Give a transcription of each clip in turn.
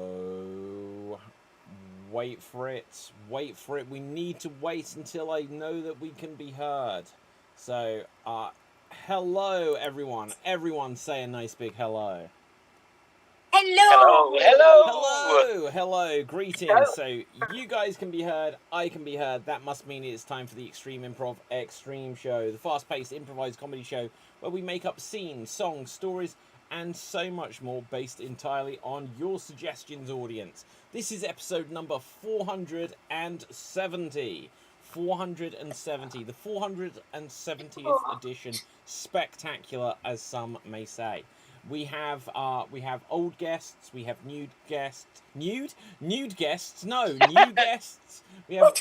So, wait for it. Wait for it. We need to wait until I know that we can be heard. So, hello, everyone. Everyone say a nice big hello. Hello! Hello! Hello! Greetings. So, you guys can be heard, I can be heard. That must mean it's time for the Extreme Improv Xstreamed show, the fast-paced improvised comedy show where we make up scenes, songs, stories, and so much more based entirely on your suggestions, audience. This is episode number 470. 470. The 470th edition. Spectacular, as some may say. We have old guests, we have nude guests. Nude guests? No, new guests. We have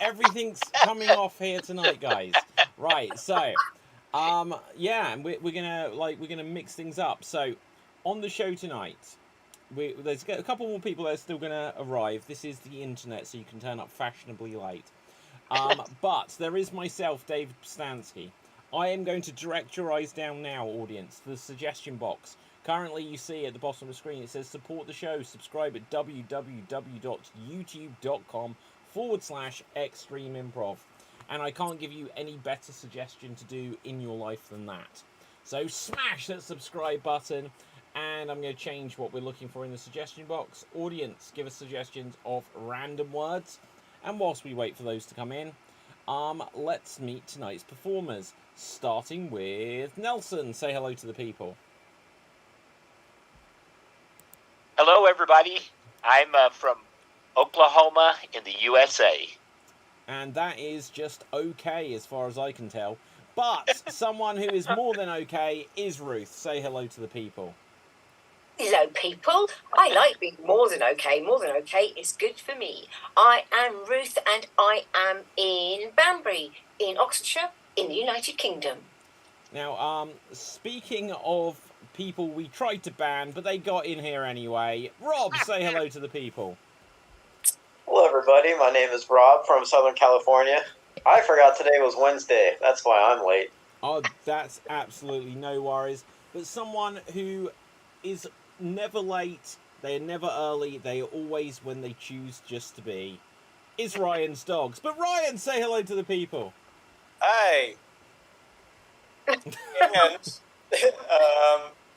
everything's coming off here tonight, guys. Right, so yeah, and we're gonna mix things up. So on the show tonight, there's a couple more people that are still gonna arrive. This is the internet, so you can turn up fashionably late. But there is myself, Dave Stansky. I am going to direct your eyes down now, audience, to the suggestion box. Currently, you see at the bottom of the screen, it says support the show. Subscribe at www.youtube.com/extremeimprov. And I can't give you any better suggestion to do in your life than that. So smash that subscribe button. And I'm going to change what we're looking for in the suggestion box. Audience, give us suggestions of random words. And whilst we wait for those to come in, let's meet tonight's performers. Starting with Nelson. Say hello to the people. Hello, everybody. I'm from Oklahoma in the USA. And that is just okay as far as I can tell. But someone who is more than okay is Ruth. Say hello to the people. Hello, people. I like being more than okay. More than okay is good for me. I am Ruth, and I am in Banbury, in Oxfordshire, in the United Kingdom. Now, speaking of people we tried to ban, but they got in here anyway, Rob, say hello to the people. Hello, everybody. My name is Rob from Southern California. I forgot today was Wednesday. That's why I'm late. Oh, that's absolutely no worries. But someone who is never late, they are never early, they are always when they choose just to be, is Ryan's dogs. But Ryan, say hello to the people. Hi. And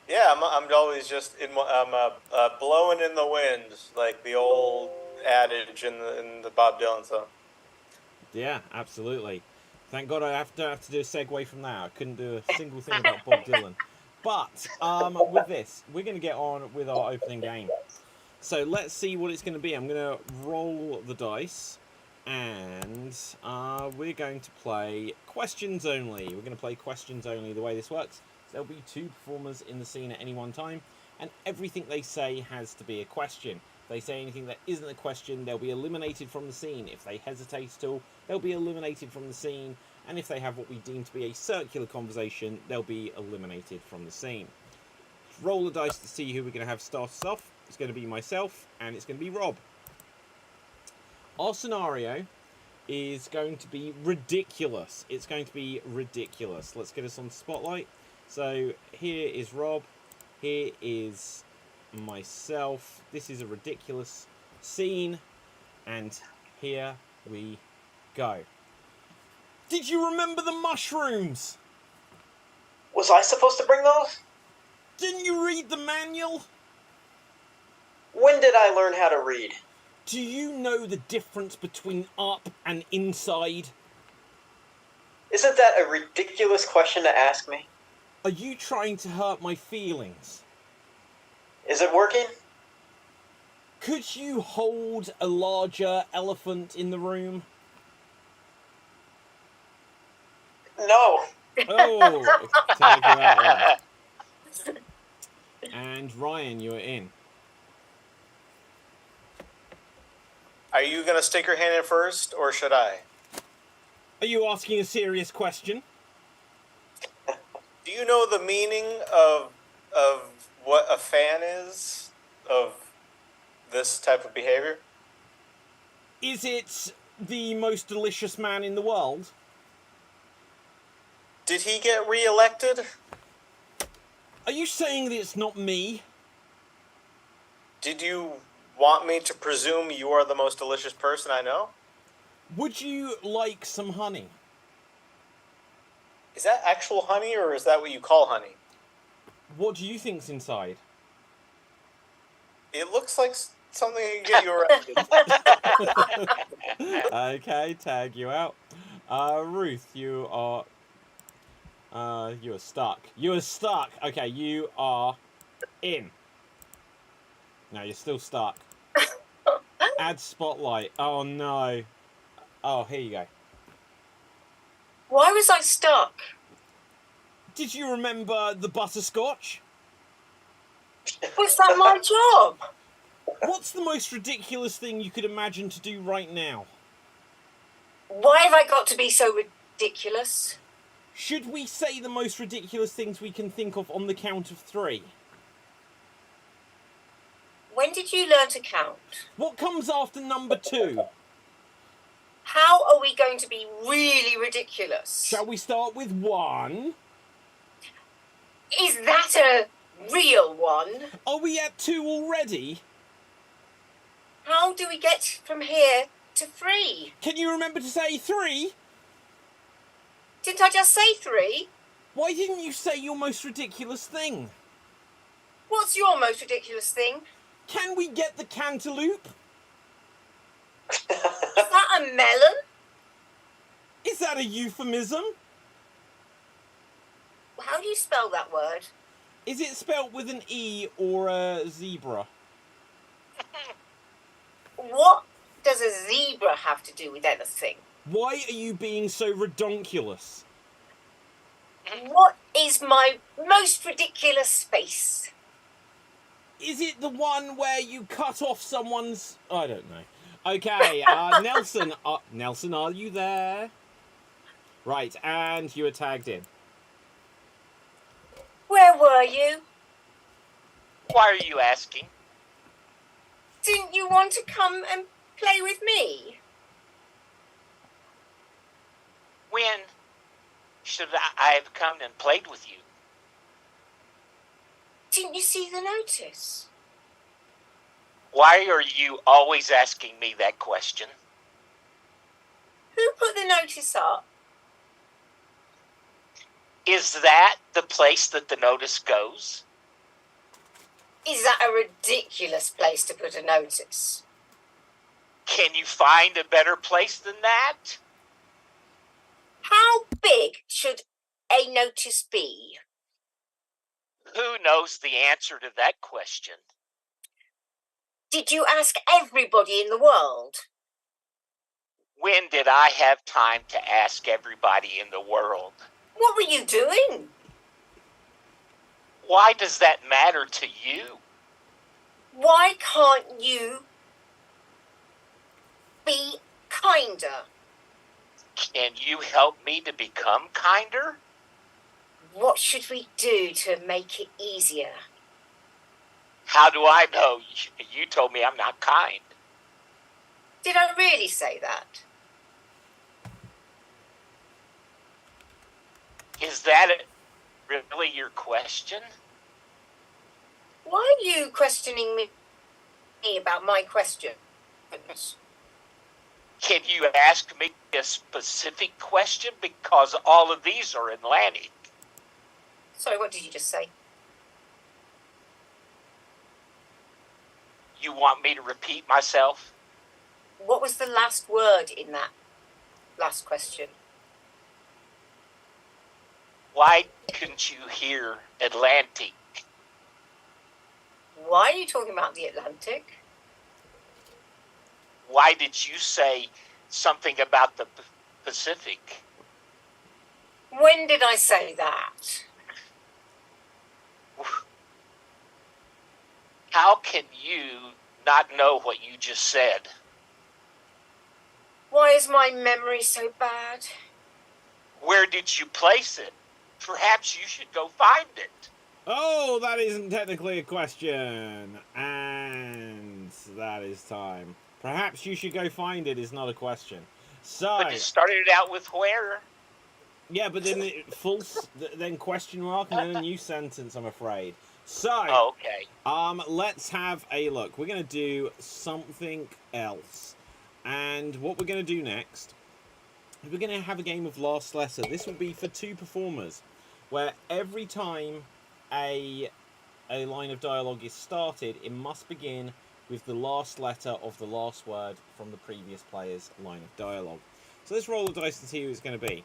yeah, I'm always just blowing in the wind, like the old adage in the Bob Dylan song. Yeah, absolutely. Thank God I don't have to do a segue from that. I couldn't do a single thing about Bob Dylan. But with this, we're going to get on with our opening game. So let's see what it's going to be. I'm going to roll the dice, and we're going to play questions only. We're going to play questions only. The way this works, there'll be two performers in the scene at any one time, and everything they say has to be a question. If they say anything that isn't a question, they'll be eliminated from the scene. If they hesitate at all, they'll be eliminated from the scene. And if they have what we deem to be a circular conversation, they'll be eliminated from the scene. Roll the dice to see who we're going to have start us off. It's going to be myself, and it's going to be Rob. Our scenario is going to be ridiculous. It's going to be ridiculous. Let's get us on the spotlight. So here is Rob. Here is myself. This is a ridiculous scene. And here we go. Did you remember the mushrooms? Was I supposed to bring those? Didn't you read the manual? When did I learn how to read? Do you know the difference between up and inside? Isn't that a ridiculous question to ask me? Are you trying to hurt my feelings? Is it working? Could you hold a larger elephant in the room? No. Oh, take you out there. And Ryan, you're in. Are you going to stick your hand in first, or should I? Are you asking a serious question? Do you know the meaning of what a fan is of this type of behavior? Is it the most delicious man in the world? Did he get re-elected? Are you saying that it's not me? Did you want me to presume you are the most delicious person I know? Would you like some honey? Is that actual honey, or is that what you call honey? What do you think's inside? It looks like something that can get you arrested. Okay, tag you out. Ruth, you are stuck. You are stuck. Okay, you are in. No, you're still stuck. Add spotlight. Oh no. Oh, here you go. Why was I stuck? Did you remember the butterscotch? Was that my job? What's the most ridiculous thing you could imagine to do right now? Why have I got to be so ridiculous? Should we say the most ridiculous things we can think of on the count of 3? When did you learn to count? What comes after number 2? How are we going to be really ridiculous? Shall we start with 1? Is that a real one? Are we at 2 already? How do we get from here to 3? Can you remember to say 3? Didn't I just say 3? Why didn't you say your most ridiculous thing? What's your most ridiculous thing? Can we get the cantaloupe? Is that a melon? Is that a euphemism? How do you spell that word? Is it spelt with an E or a zebra? What does a zebra have to do with anything? Why are you being so redonkulous? What is my most ridiculous face? Is it the one where you cut off someone's... I don't know. Okay, Nelson. Nelson, are you there? Right, and you were tagged in. Where were you? Why are you asking? Didn't you want to come and play with me? When should I have come and played with you? Didn't you see the notice? Why are you always asking me that question? Who put the notice up? Is that the place that the notice goes? Is that a ridiculous place to put a notice? Can you find a better place than that? How big should a notice be? Who knows the answer to that question? Did you ask everybody in the world? When did I have time to ask everybody in the world? What were you doing? Why does that matter to you? Why can't you be kinder? Can you help me to become kinder? What should we do to make it easier? How do I know? You told me I'm not kind. Did I really say that? Is that really your question? Why are you questioning me about my questions? Can you ask me a specific question? Because all of these are Atlantic. Sorry, what did you just say? You want me to repeat myself? What was the last word in that last question? Why couldn't you hear Atlantic? Why are you talking about the Atlantic? Why did you say something about the Pacific? When did I say that? How can you not know what you just said? Why is my memory so bad? Where did you place it? Perhaps you should go find it. Oh, that isn't technically a question. And that is time. Perhaps you should go find it is not a question. So, But you started out with where? yeah, but then then question mark and then a new sentence, I'm afraid. So, Oh, okay. let's have a look. We're going to do something else. And what we're going to do next, we're going to have a game of Last Letter. This will be for 2 performers, where every time a line of dialogue is started, it must begin with the last letter of the last word from the previous player's line of dialogue. So let's roll the dice and see who it's going to be.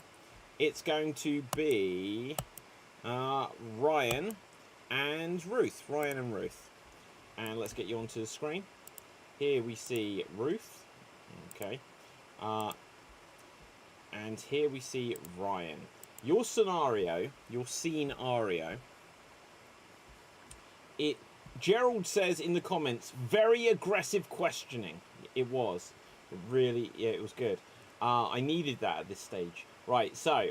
It's going to be Ryan and Ruth. Ryan and Ruth. And let's get you onto the screen. Here we see Ruth. Okay. And here we see Ryan. Your scenario, Gerald says in the comments, very aggressive questioning. It was. It was good. I needed that at this stage. Right, so,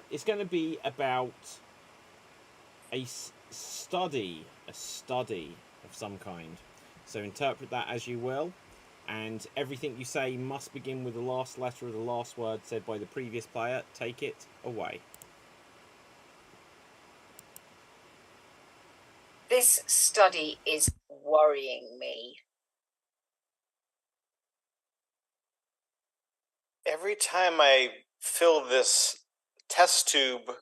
it's going to be about a study of some kind. So interpret that as you will, and everything you say must begin with the last letter of the last word said by the previous player. Take it away. This study is worrying me. Every time I fill this test tube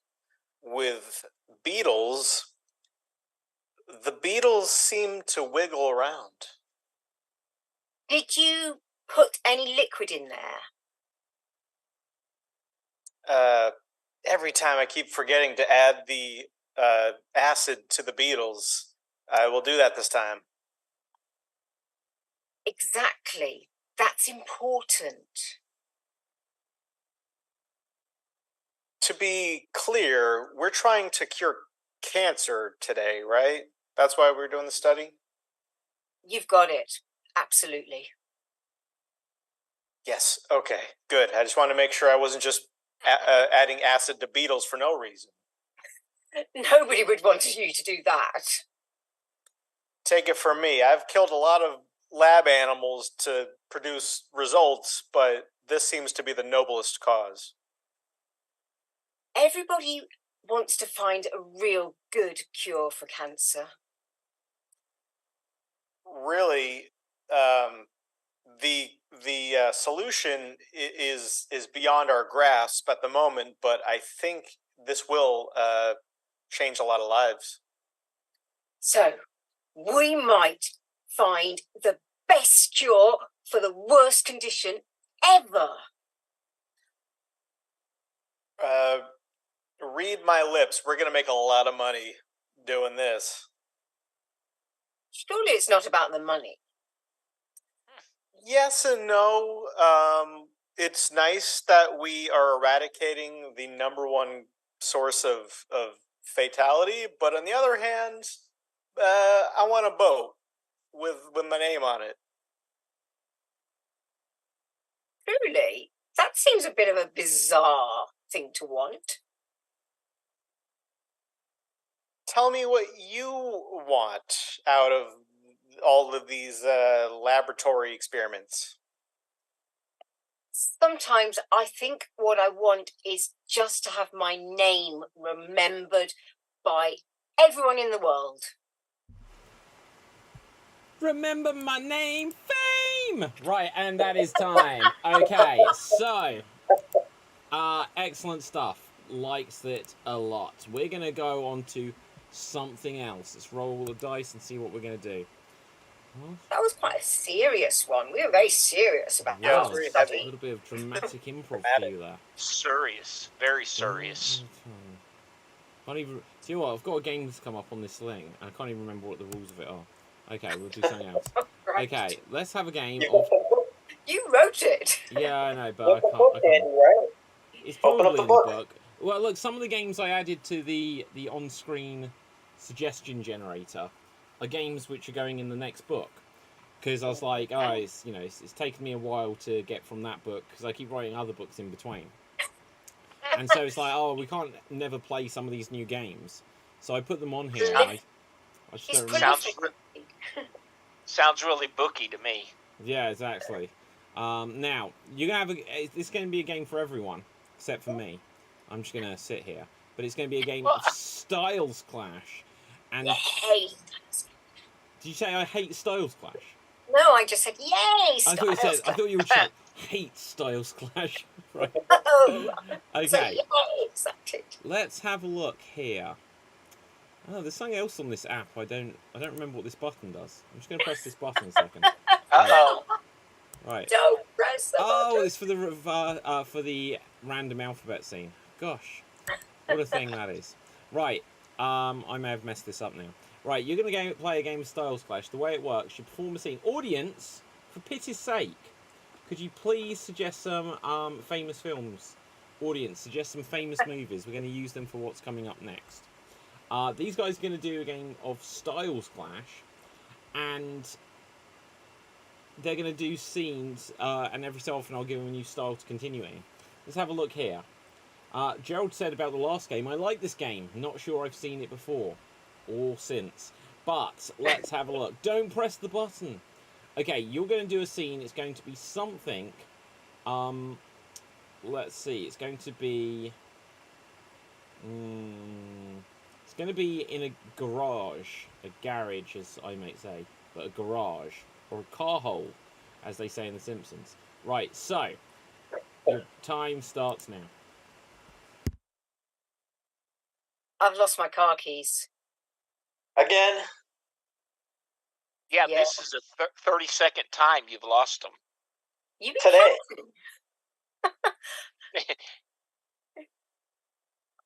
with beetles, the beetles seem to wiggle around. Did you put any liquid in there? Every time I keep forgetting to add the acid to the beetles. I will do that this time. Exactly. That's important. To be clear, we're trying to cure cancer today, right? That's why we're doing the study? You've got it. Absolutely. Yes, okay, good. I just wanted to make sure I wasn't just adding acid to beetles for no reason. Nobody would want you to do that. Take it from me. I've killed a lot of lab animals to produce results, but this seems to be the noblest cause. Everybody wants to find a real good cure for cancer. Really, the solution is beyond our grasp at the moment, but I think this will change a lot of lives. So, we might find the best cure for the worst condition ever. Read my lips. We're going to make a lot of money doing this. Surely it's not about the money. Yes and no. It's nice that we are eradicating the #1 source of fatality, but on the other hand, I want a boat with my name on it. Truly? That seems a bit of a bizarre thing to want. Tell me what you want out of all of these laboratory experiments. Sometimes I think what I want is just to have my name remembered by everyone in the world. Remember my name, Fame! Right, and that is time. Okay, so, excellent stuff. Likes it a lot. We're going to go on to something else. Let's roll the dice and see what we're going to do. That was quite a serious one. We were very serious about Yeah, our very A study. little bit of dramatic improv for you there. Serious. Very serious. Can't even. See what? I've got a game that's come up on this thing, and I can't even remember what the rules of it are. Okay, we'll do something else. Right. Okay, let's have a game of. You wrote it. Yeah, I know, but I can't. It's Open up probably the in book. the book. Well, look, some of the games I added to the on-screen suggestion generator are games which are going in the next book. Because I was like, oh, it's taken me a while to get from that book because I keep writing other books in between. And so it's like, oh, we can't never play some of these new games. So I put them on here. And I just don't remember. Sounds really booky to me. Yeah, exactly. Now, you're gonna have it's going to be a game for everyone except for me. I'm just going to sit here. But it's going to be a game of Styles Clash. And Yay! did you say I hate Styles Clash? No, I just said yay. I thought you would say hate Styles Clash. Right. Oh, so Okay. yay, excited. Let's have a look here. Oh, there's something else on this app. I don't remember what this button does. I'm just going to press this button a second. Uh-oh. Right. Don't press the Oh, button. it's for the random alphabet scene. Gosh, what a thing that is. Right. I may have messed this up now. Right, you're going to play a game of Styles Clash. The way it works, you perform a scene. Audience, for pity's sake, could you please suggest some famous films? Audience, suggest some famous movies. We're going to use them for what's coming up next. These guys are going to do a game of Styles Clash, and they're going to do scenes, and every so often I'll give them a new style to continue in. Let's have a look here. Gerald said about the last game, I like this game. Not sure I've seen it before or since. But let's have a look. Don't press the button. Okay, you're going to do a scene. It's going to be something. Let's see. It's going to be... it's going to be in a garage. A garage, as I might say. But a garage. Or a car hole, as they say in The Simpsons. Right, so... your time starts now. I've lost my car keys. Again? Yeah, Yeah. this is the 32nd time you've lost them. You Today.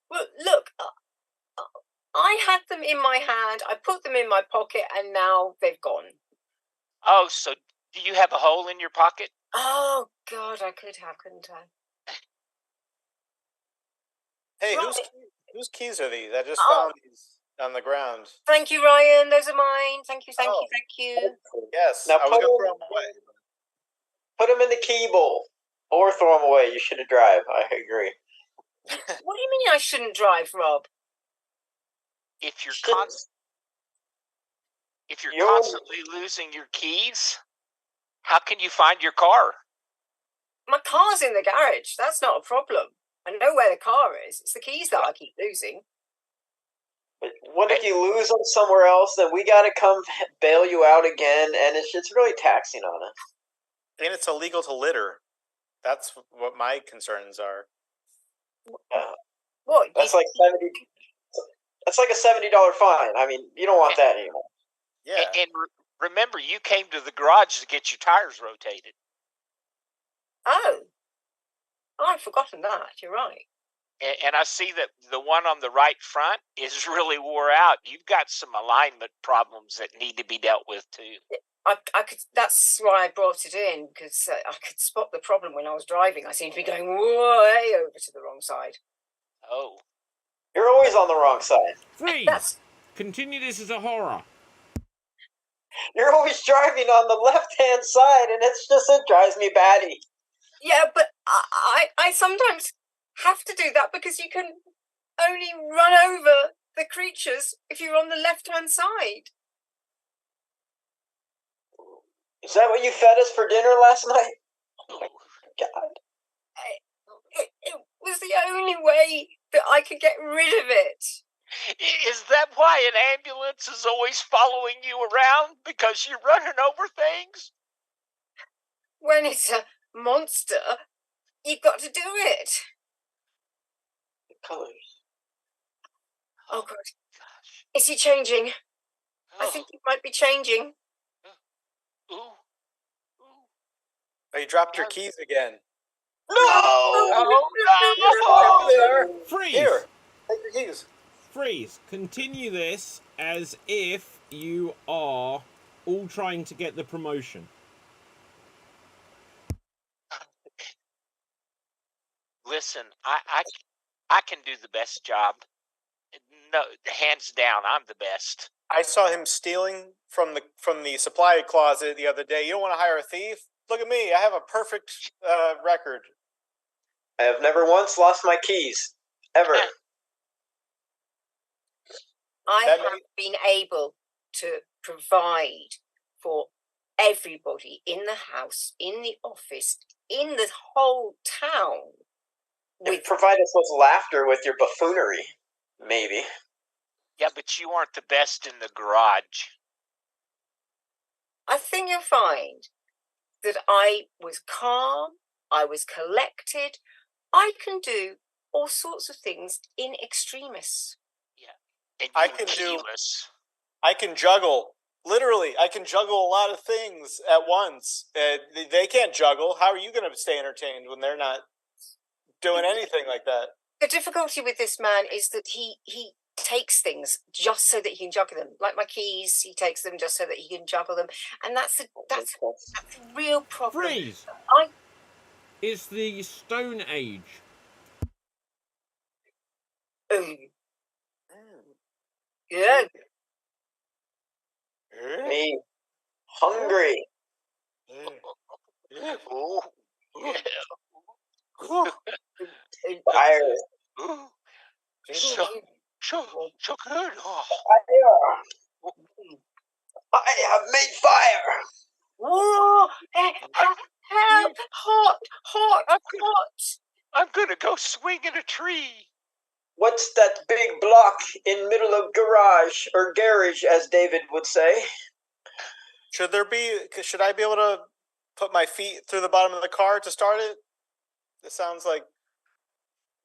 Well, look, I had them in my hand, I put them in my pocket, and now they've gone. Oh, so do you have a hole in your pocket? Oh, God, I could have, couldn't I? Hey, Right. whose keys are these? I just Oh. found these on the ground. Thank you, Ryan. Those are mine. Thank you, thank Oh. you, thank you. Yes, Now I was put going to them- throw them away. Put them in the key bowl. Or throw them away. You should have drive. I agree. What do you mean I shouldn't drive, Rob? If you're Shouldn't- You're- constantly losing your keys, how can you find your car? My car's in the garage. That's not a problem. I know where the car is. It's the keys that I keep losing. But what if you lose them somewhere else? Then we got to come bail you out again, and it's really taxing on us. And it's illegal to litter. That's what my concerns are. What? That's like $70. That's like a $70 fine. I mean, you don't want that anymore. Yeah. And remember, you came to the garage to get your tires rotated. Oh, I'd forgotten that. You're right. And I see that the one on the right front is really wore out. You've got some alignment problems that need to be dealt with too. I could. That's why I brought it in, because I could spot the problem when I was driving. I seemed to be going way over to the wrong side. Oh. You're always on the wrong side. Freeze! That's Continue this as a horror. You're always driving on the left-hand side, and it drives me batty. yeah, but I sometimes have to do that because you can only run over the creatures if you're on the left-hand side. Is that what you fed us for dinner last night? Oh my God. It was the only way that I could get rid of it. Is that why an ambulance is always following you around? Because you're running over things? When it's a monster, you've got to do it. The colors. Oh, God. Gosh. Is he changing? I Oh. think he might be changing. Ooh. Ooh. Oh, you dropped your keys again. No! Oh, Over there. Freeze! Here, take your keys. Freeze. Continue this as if you are all trying to get the promotion. Listen, I can do the best job. No, hands down, I'm the best. I saw him stealing from the supply closet the other day. You don't want to hire a thief? Look at me. I have a perfect record. I have never once lost my keys. Ever. I That have been able to provide for everybody in the house, in the office, in the whole town. And provide us with laughter with your buffoonery. Maybe. Yeah, but you aren't the best in the garage. I think you'll find that I was calm, I was collected. I can do all sorts of things in extremis. And I you can do- keyless. I can juggle. Literally, I can juggle a lot of things at once. They can't juggle. How are you going to stay entertained when they're not doing anything like that? The difficulty with this man is that he takes things just so that he can juggle them. Like my keys, he takes them just so that he can juggle them, and that's a real problem. Freeze! I- It's the Stone Age. Yeah. Me, hungry. Oh, yeah. Fire. Ooh, so good. Oh. Fire. I have made fire. Whoa! Help! Hot! I'm gonna go swing in a tree. What's that big block in middle of garage, or garage, as David would say? Should I be able to put my feet through the bottom of the car to start it? It sounds like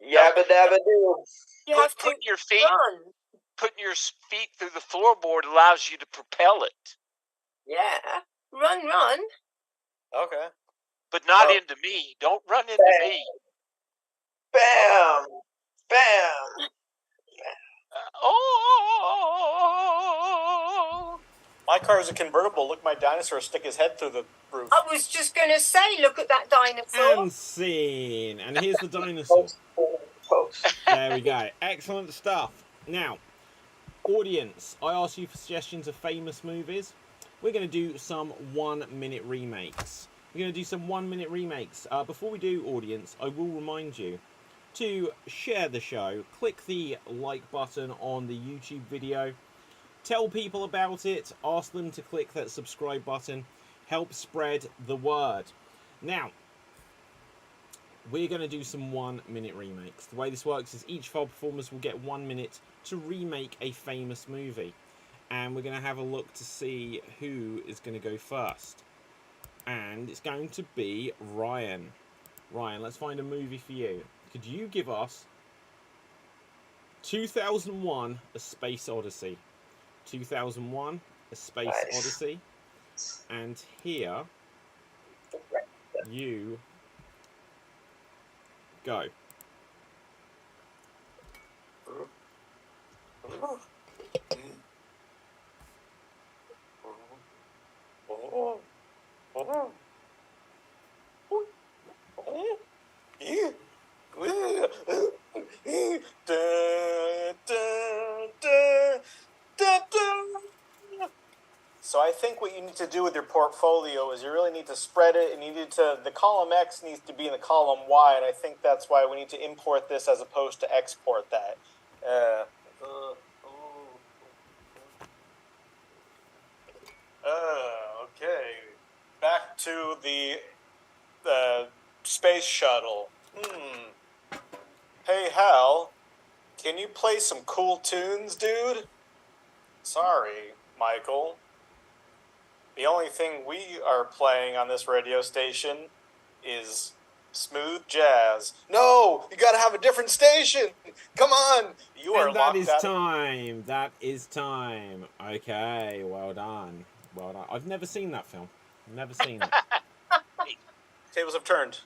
Yabba dabba doo. You have to Putting your feet run. Putting your feet through the floorboard allows you to propel it, Yeah. Run. okay. but not Oh. into me. Don't run into me. Bam! Bam! Oh! My car is a convertible. Look, my dinosaur stick his head through the roof. I was just going to say, look at that dinosaur. And scene. And here's the dinosaur. Post. There we go. Excellent stuff. Now, audience, I asked you for suggestions of famous movies. We're going to do some 1-minute remakes. Before we do, audience, I will remind you to share the show. Click the like button on the YouTube video. Tell people about it. Ask them to click that subscribe button. Help spread the word. Now, we're going to do some 1-minute remakes. The way this works is each of our performers will get 1 minute to remake a famous movie. And we're going to have a look to see who is going to go first. And it's going to be Ryan. Ryan, let's find a movie for you. Could you give us 2001: A Space Odyssey? 2001: A Space Odyssey. And here you go. So I think what you need to do with your portfolio is you really need to spread it, and the column X needs to be in the column Y, and I think that's why we need to import this as opposed to export that. Okay. Back to the space shuttle. Hey, Hal, can you play some cool tunes, dude? Sorry, Michael. The only thing we are playing on this radio station is smooth jazz. No, you gotta have a different station. Come on, you are And that locked is out. time. That is time. Okay, well done. Well done. I've never seen that film. Never seen it. Tables have turned.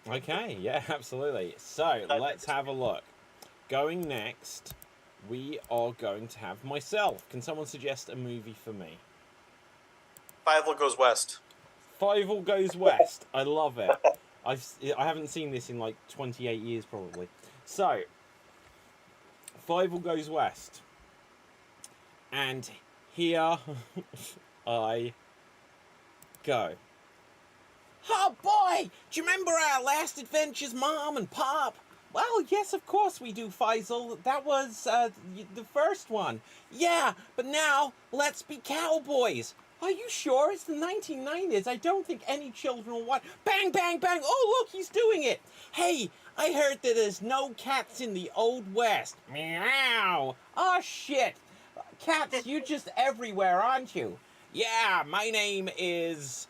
Okay, yeah, absolutely. So, let's have a look. Going next, we are going to have myself. Can someone suggest a movie for me? Fievel Goes West. Fievel Goes West. I love it. I haven't seen this in like 28 years probably. So, Fievel Goes West. And here I go. Oh boy! Do you remember our last adventures, Mom and Pop? Well, yes, of course we do, Faisal. That was the first one. Yeah, but now let's be cowboys. Are you sure it's the 1990s? I don't think any children will watch. Bang, bang, bang. Oh, look, he's doing it. Hey, I heard that there's no cats in the Old West. Meow. Oh, shit. Cats, you're just everywhere, aren't you? Yeah, my name is,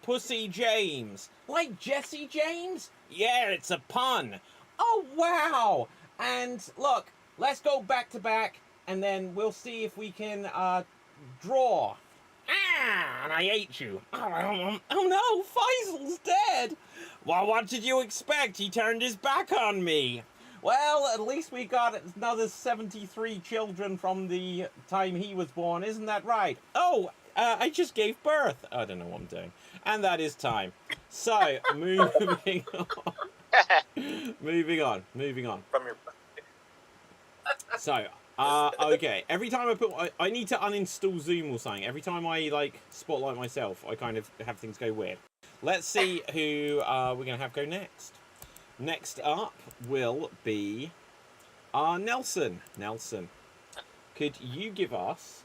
Pussy James. Like Jesse James? Yeah, it's a pun. Oh, wow. And look, let's go back to back, and then we'll see if we can, draw. Ah, and I ate you. Oh no, Faisal's dead. Well, what did you expect? He turned his back on me. Well, at least we got another 73 children from the time he was born, isn't that right? Oh, I just gave birth. I don't know what I'm doing. And that is time. So, moving on. Moving on. From your So, okay. Every time I need to uninstall Zoom or something. Every time I, like, spotlight myself, I kind of have things go weird. Let's see who we're going to have go next. Next up will be Nelson. Nelson, could you give us,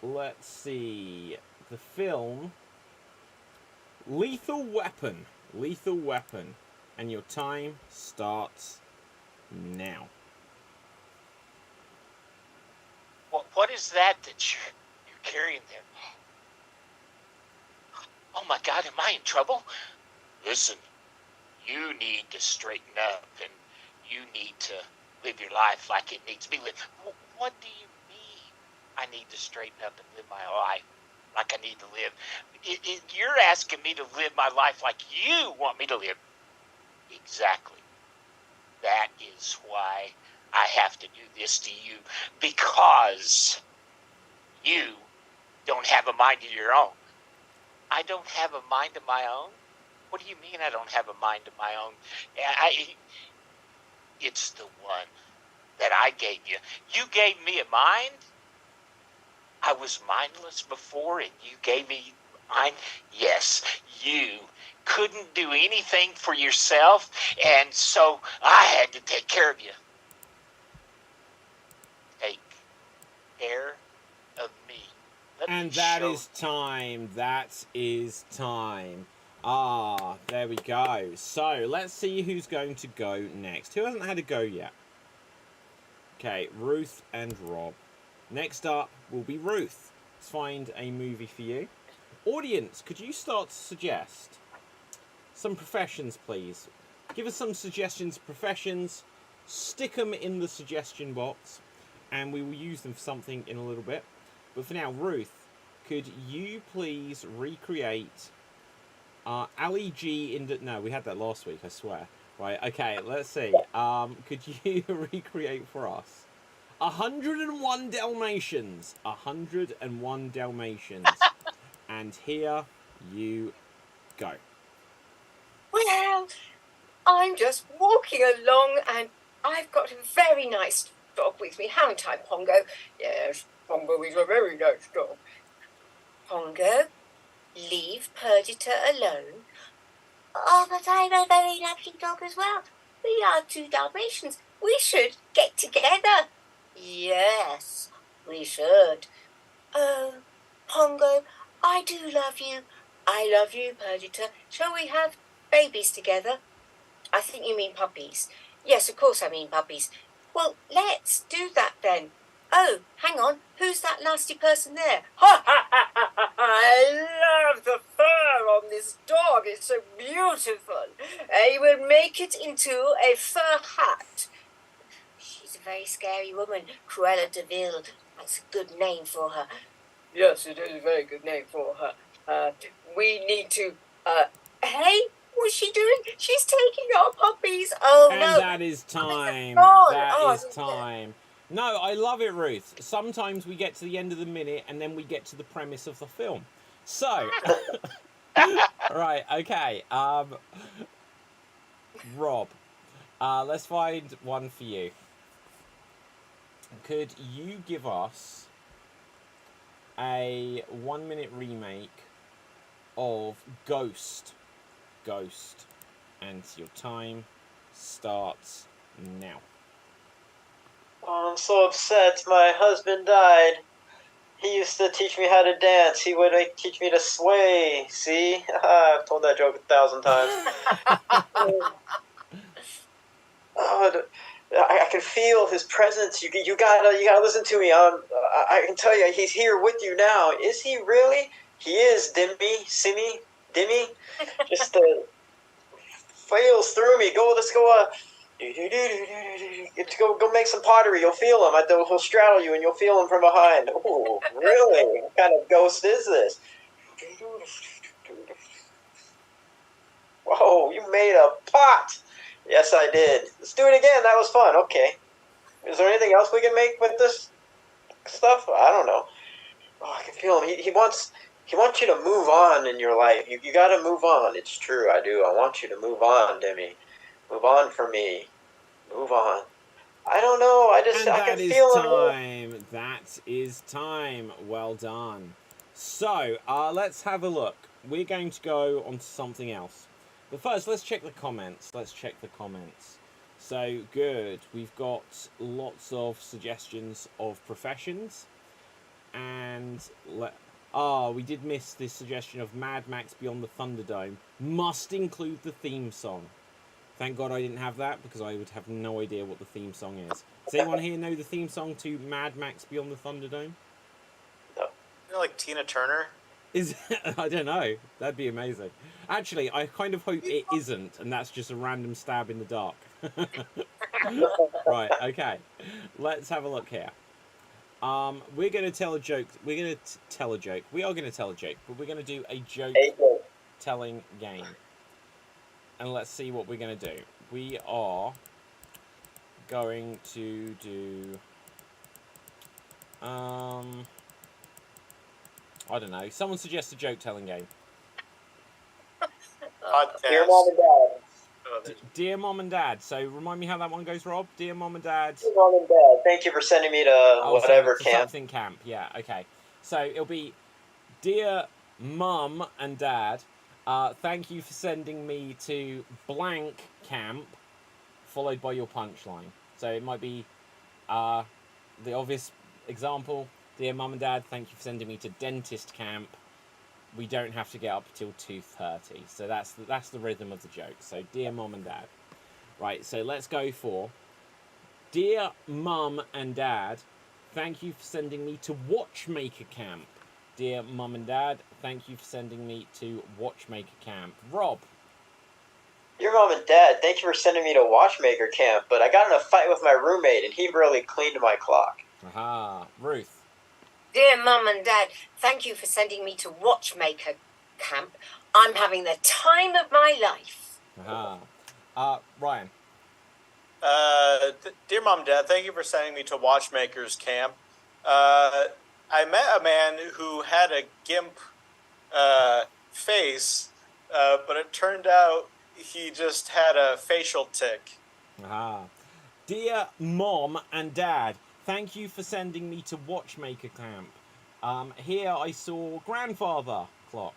let's see, the film Lethal Weapon. Lethal Weapon. And your time starts now. What is that you're carrying there? Oh my God, am I in trouble? Listen, you need to straighten up, and you need to live your life like it needs to be lived. What do you mean I need to straighten up and live my life like I need to live? You're asking me to live my life like you want me to live. Exactly. That is why I have to do this to you, because you don't have a mind of your own. I don't have a mind of my own? What do you mean I don't have a mind of my own? It's the one that I gave you. You gave me a mind? I was mindless before and you gave me mind? Yes, you couldn't do anything for yourself, and so I had to take care of you. Take care of me. And that is time. That is time. Ah, there we go. So, let's see who's going to go next. Who hasn't had a go yet? Okay, Ruth and Rob. Next up will be Ruth. Let's find a movie for you. Audience, could you start to suggest some professions, please? Give us some suggestions, professions. Stick them in the suggestion box, and we will use them for something in a little bit. But for now, Ruth, could you please recreate Ali G in the... No, we had that last week, I swear. Right, okay, let's see. Could you recreate for us 101 Dalmatians? 101 Dalmatians. And here you go. Well, I'm just walking along and I've got a very nice dog with me, haven't I, Pongo? Yes, Pongo is a very nice dog. Pongo, leave Perdita alone. Oh, but I'm a very lovely dog as well. We are 2 Dalmatians. We should get together. Yes, we should. Oh, Pongo, I do love you. I love you, Perdita. Shall we have babies together? I think you mean puppies. Yes, of course I mean puppies. Well, let's do that then. Oh, hang on. Who's that nasty person there? Ha ha ha ha ha! I love the fur on this dog. It's so beautiful. I will make it into a fur hat. She's a very scary woman, Cruella de Vil. That's a good name for her. Yes, it is a very good name for her. We need to... Hey, what's she doing? She's taking our puppies. Oh, and no. And that is time. Oh, That is time. No, I love it, Ruth. Sometimes we get to the end of the minute and then we get to the premise of the film. So, right, okay. Rob, let's find one for you. Could you give us a 1-minute remake of Ghost? Ghost. And your time starts now. Oh, I'm so upset. My husband died. He used to teach me how to dance. He would teach me to sway. See? I've told that joke 1,000 times. I can feel his presence. You gotta listen to me. I can tell you, he's here with you now. Is he really? He is, Dimmy. Just fails through me. Let's go. Go make some pottery. You'll feel him. He'll straddle you, and you'll feel him from behind. Oh, really? What kind of ghost is this? Whoa, you made a pot. Yes, I did. Let's do it again. That was fun. Okay. Is there anything else we can make with this stuff? I don't know. Oh, I can feel him. He wants you to move on in your life. You got to move on. It's true. I do. I want you to move on, Demi. Move on for me. Move on. I don't know. I can feel time. Him. That is time. Well done. So, let's have a look. We're going to go on to something else. But first, let's check the comments. So, good. We've got lots of suggestions of professions. And, we did miss this suggestion of Mad Max Beyond the Thunderdome. Must include the theme song. Thank God I didn't have that, because I would have no idea what the theme song is. Does anyone here know the theme song to Mad Max Beyond the Thunderdome? No. You know, like Tina Turner? I don't know. That'd be amazing. Actually, I kind of hope it isn't, and that's just a random stab in the dark. Right, okay. Let's have a look here. We're going to tell a joke. We are going to tell a joke, but we're going to do a joke-telling game. And let's see what we're going to do. We are going to do... I don't know. Someone suggest a joke-telling game. Dear Mom and Dad. Dear Mom and Dad. So remind me how that one goes, Rob. Dear Mom and Dad. Dear Mom and Dad. Thank you for sending me to whatever camp. Something camp. Yeah. Okay. So it'll be Dear Mum and Dad. Thank you for sending me to blank camp, followed by your punchline. So it might be the obvious example. Dear Mum and Dad, thank you for sending me to dentist camp. We don't have to get up till 2:30. So that's the rhythm of the joke. So Dear Mum and Dad. Right, so let's go for Dear Mum and Dad, thank you for sending me to watchmaker camp. Dear Mum and Dad, thank you for sending me to watchmaker camp. Rob. Dear Mom and Dad, thank you for sending me to watchmaker camp, but I got in a fight with my roommate and he really cleaned my clock. Aha. Ruth. Dear Mum and Dad, thank you for sending me to watchmaker camp. I'm having the time of my life. Aha. Ryan. Dear Mom and Dad, thank you for sending me to watchmakers camp. I met a man who had a gimp face, but it turned out he just had a facial tick. Dear Mom and Dad, thank you for sending me to watchmaker camp. Here I saw grandfather clock.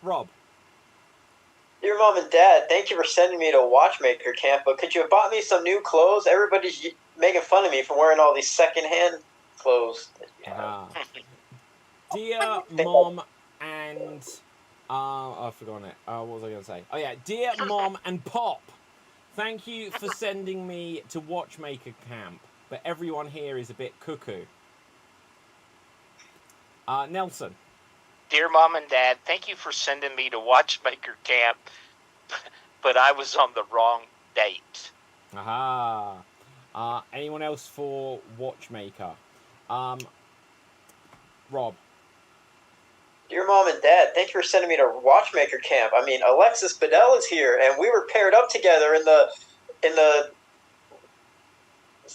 Rob. Dear Mom and Dad, thank you for sending me to watchmaker camp, but could you have bought me some new clothes? Everybody's making fun of me for wearing all these secondhand clothes. Dear Mom and... I've forgotten it. What was I going to say? Oh, yeah. Dear Mom and Pop, thank you for sending me to watchmaker camp, but everyone here is a bit cuckoo. Nelson. Dear Mom and Dad, thank you for sending me to watchmaker camp, but I was on the wrong date. Aha. Anyone else for watchmaker? Rob. Dear Mom and Dad, thank you for sending me to watchmaker camp. I mean, Alexis Bedell is here, and we were paired up together in the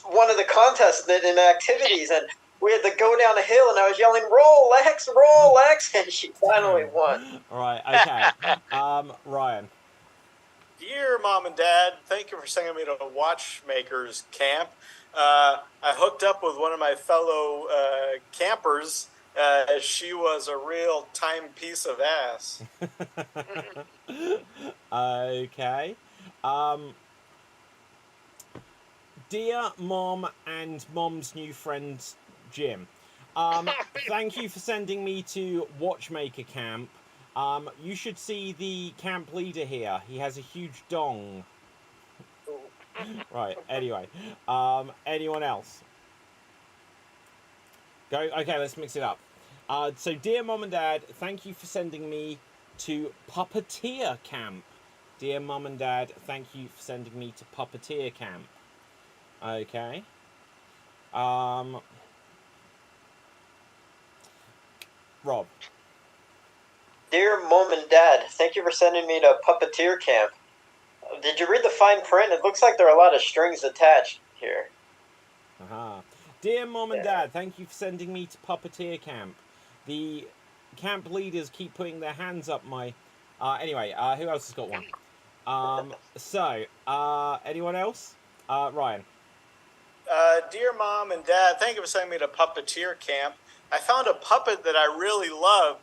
one of the contests in the activities, and we had to go down a hill, and I was yelling, "Roll, Lex!" And she finally won. All right, okay. Ryan. Dear Mom and Dad, thank you for sending me to a watchmakers camp. I hooked up with one of my fellow campers. She was a real timepiece of ass. Okay. Dear Mom and Mom's new friend, Jim. Thank you for sending me to watchmaker camp. You should see the camp leader here. He has a huge dong. Right. Anyway, anyone else? Go. Okay, let's mix it up. So, dear mom and dad, thank you for sending me to puppeteer camp. Dear mom and dad, thank you for sending me to puppeteer camp. Okay. Rob. Dear Mom and Dad, thank you for sending me to puppeteer camp. Did you read the fine print? It looks like there are a lot of strings attached here. Aha. Dear mom and dad, thank you for sending me to puppeteer camp. The camp leaders keep putting their hands up my. Anyway, who else has got one? Anyone else? Ryan. Dear Mom and Dad, thank you for sending me to puppeteer camp. I found a puppet that I really love.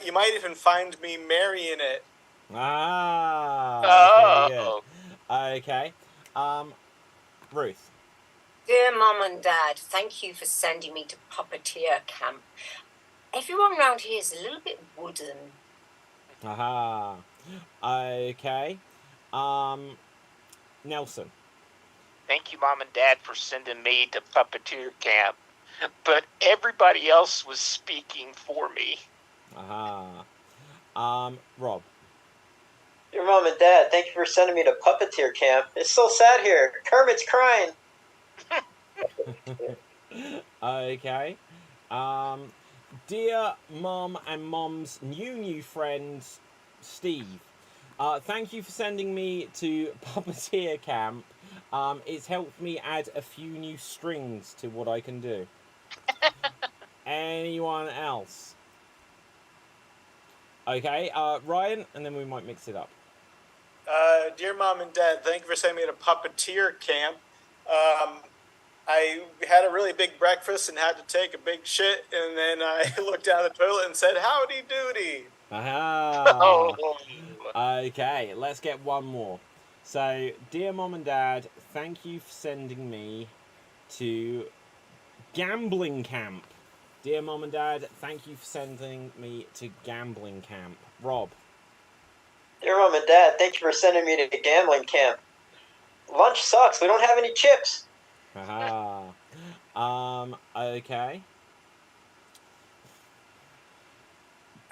You might even find me marrying it. Very good. Okay. Ruth. Dear Mum and Dad, thank you for sending me to puppeteer camp. Everyone around here is a little bit wooden. Aha. Okay. Nelson. Thank you, Mom and Dad, for sending me to puppeteer camp. But everybody else was speaking for me. Aha. Rob. Dear Mom and Dad, thank you for sending me to puppeteer camp. It's so sad here. Kermit's crying. Okay. Dear Mom and Mom's new friend, Steve. Thank you for sending me to puppeteer camp. It's helped me add a few new strings to what I can do. Anyone else? Okay, Ryan, and then we might mix it up. Dear Mom and Dad, thank you for sending me to puppeteer camp. I had a really big breakfast and had to take a big shit, and then I looked down the toilet and said, "Howdy doody." Aha. Okay, let's get one more. So, dear Mom and Dad, thank you for sending me to gambling camp. Dear Mom and Dad, thank you for sending me to gambling camp. Rob. Dear Mom and Dad, thank you for sending me to gambling camp. Lunch sucks. We don't have any chips. Haha. Okay.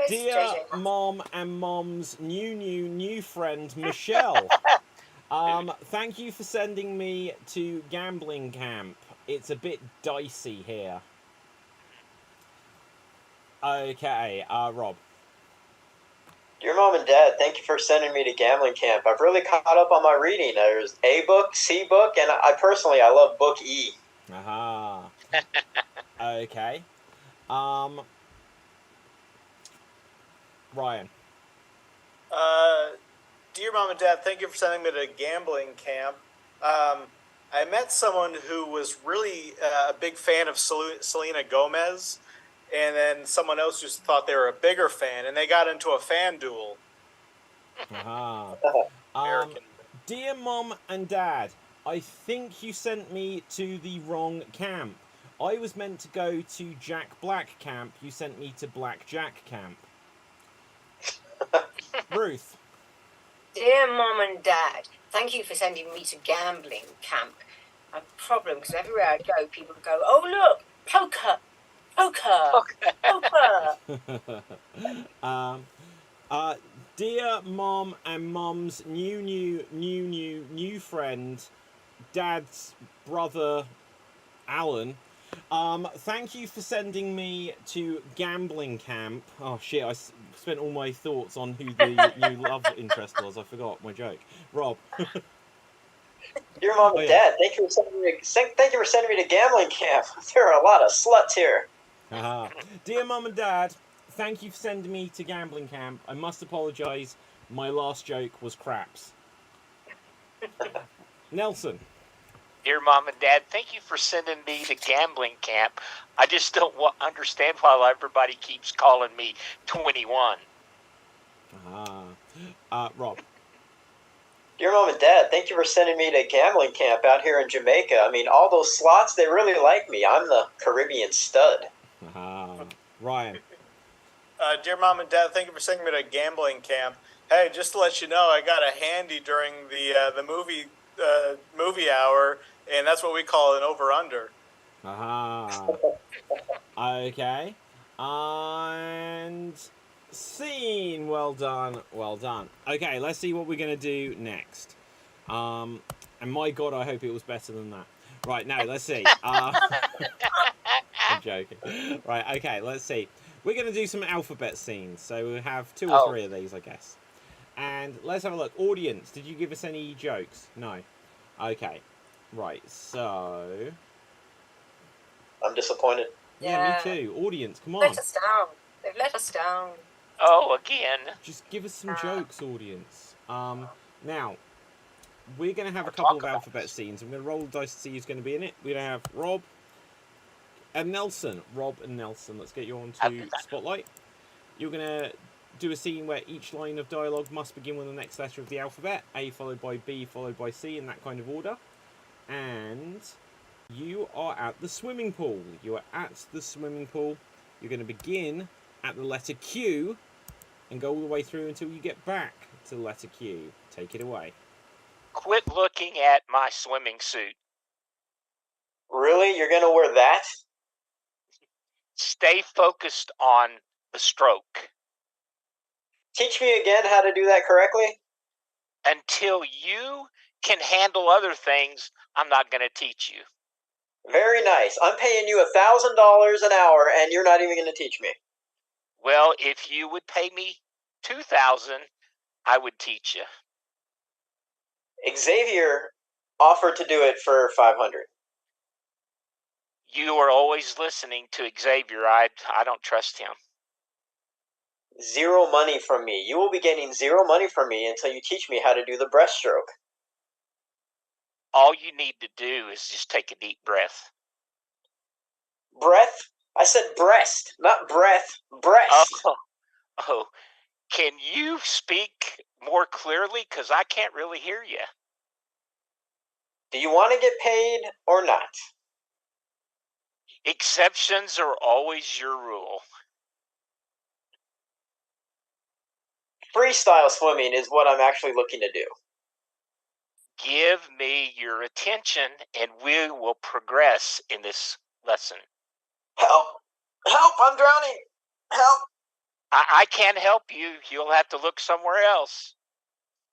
Dear Mom and Mom's new friend, Michelle. Thank you for sending me to gambling camp. It's a bit dicey here. Okay, Rob. Dear Mom and Dad, thank you for sending me to gambling camp. I've really caught up on my reading. There's A book, C book, and I personally love book E. Aha. Okay. Ryan. Dear Mom and Dad, thank you for sending me to gambling camp. I met someone who was really a big fan of Selena Gomez, and then someone else just thought they were a bigger fan, and they got into a fan duel. Dear Mom and Dad, I think you sent me to the wrong camp. I was meant to go to Jack Black camp. You sent me to Black Jack camp. Ruth. Dear Mom and Dad, thank you for sending me to gambling camp. A problem, because everywhere I go, people go, "Oh look, poker, poker, poker." Dear Mom and Mom's new friend, Dad's brother, Alan. Thank you for sending me to gambling camp. Oh shit, I spent all my thoughts on who the new love interest was. I forgot my joke. Rob. Dear Mom and Dad, thank you for sending me to gambling camp. There are a lot of sluts here. Dear Mom and Dad, thank you for sending me to gambling camp. I must apologise. My last joke was craps. Nelson. Dear Mom and Dad, thank you for sending me to gambling camp. I just don't understand why everybody keeps calling me 21. Rob. Dear Mom and Dad, thank you for sending me to gambling camp out here in Jamaica. I mean, all those slots, they really like me. I'm the Caribbean stud. Ryan. Dear Mom and Dad, thank you for sending me to gambling camp. Hey, just to let you know, I got a handy during the movie movie hour, and that's what we call an over-under. Aha. Okay. And scene. Well done. Well done. Okay, let's see what we're going to do next. And my God, I hope it was better than that. Right, now, let's see. I'm joking. Right, okay, let's see. We're going to do some alphabet scenes. So we have 2 or 3 of these, I guess. And let's have a look. Audience, did you give us any jokes? No. Okay. Right, so... I'm disappointed. Yeah, me too. Audience, come on. Let us down. They've let us down. Oh, again. Just give us some jokes, audience. Now, we're going to have a couple of alphabet scenes. I'm going to roll the dice to see who's going to be in it. We're going to have Rob and Nelson. Rob and Nelson, let's get you on to Spotlight. You're going to do a scene where each line of dialogue must begin with the next letter of the alphabet. A followed by B, followed by C, in that kind of order. And you are at the swimming pool. You are at the swimming pool. You're going to begin at the letter Q and go all the way through until you get back to the letter Q. Take it away. Quit looking at my swimming suit. Really? You're going to wear that? Stay focused on the stroke. Teach me again how to do that correctly? Until you can handle other things, I'm not going to teach you. Very nice. I'm paying you $1,000 an hour, and you're not even going to teach me. Well, if you would pay me $2,000, I would teach you. Xavier offered to do it for $500. You are always listening to Xavier. I don't trust him. Zero money from me. You will be getting zero money from me until you teach me how to do the breaststroke. All you need to do is just take a deep breath. Breath? I said breast, not breath. Breast. Oh. Can you speak more clearly? Because I can't really hear you. Do you want to get paid or not? Exceptions are always your rule. Freestyle swimming is what I'm actually looking to do. Give me your attention and we will progress in this lesson. Help! Help! I'm drowning! Help! I can't help you. You'll have to look somewhere else.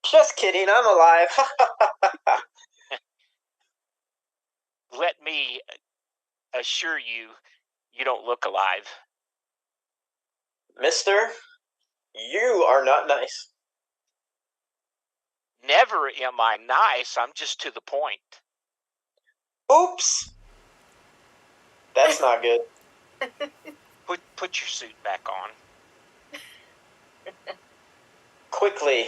Just kidding, I'm alive. Let me assure you, you don't look alive. Mister, you are not nice. Never am I nice. I'm just to the point. Oops! That's not good. Put your suit back on. Quickly.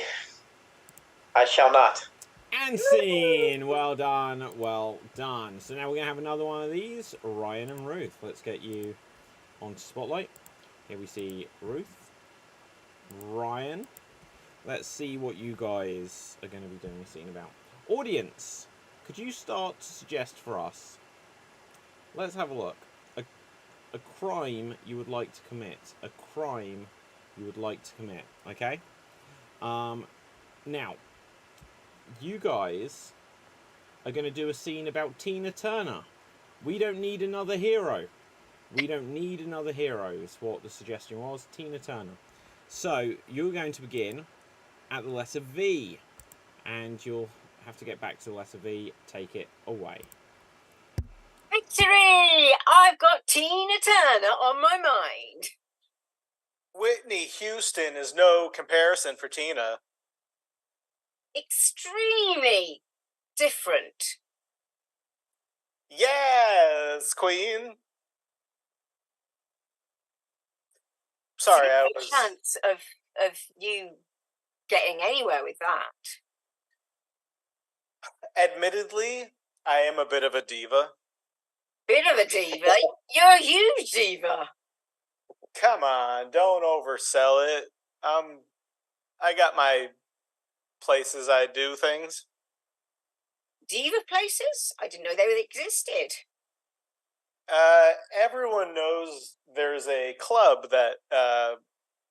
I shall not. And scene. Well done. Well done. So now we're going to have another one of these. Ryan and Ruth. Let's get you onto Spotlight. Here we see Ruth. Ryan. Let's see what you guys are going to be doing a scene about. Audience, could you start to suggest for us? Let's have a look. A crime you would like to commit. A crime you would like to commit. Okay? Now, you guys are going to do a scene about Tina Turner. We don't need another hero. We don't need another hero is what the suggestion was. Tina Turner. So, you're going to begin at the letter V. And you'll have to get back to the letter V. Take it away. Victory! I've got Tina Turner on my mind. Whitney Houston is no comparison for Tina. Extremely different. Yes, Queen. Sorry, I was... chance of you getting anywhere with that. Admittedly, I am a bit of a diva. Bit of a diva? You're a huge diva. Come on, don't oversell it. I got my places I do things. Diva places? I didn't know they existed. Everyone knows there's a club that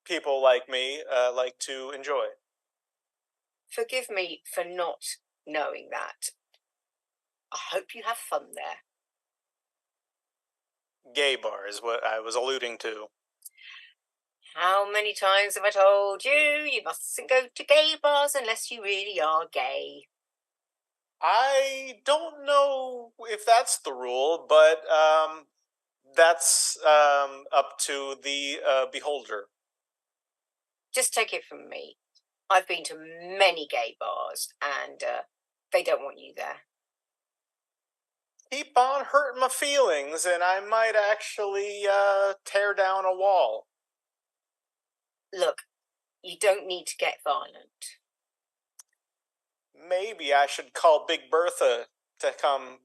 people like me like to enjoy. Forgive me for not knowing that. I hope you have fun there. Gay bar is what I was alluding to. How many times have I told you you mustn't go to gay bars unless you really are gay? I don't know if that's the rule, but that's up to the beholder. Just take it from me. I've been to many gay bars, and they don't want you there. Keep on hurting my feelings, and I might actually tear down a wall. Look, you don't need to get violent. Maybe I should call Big Bertha to come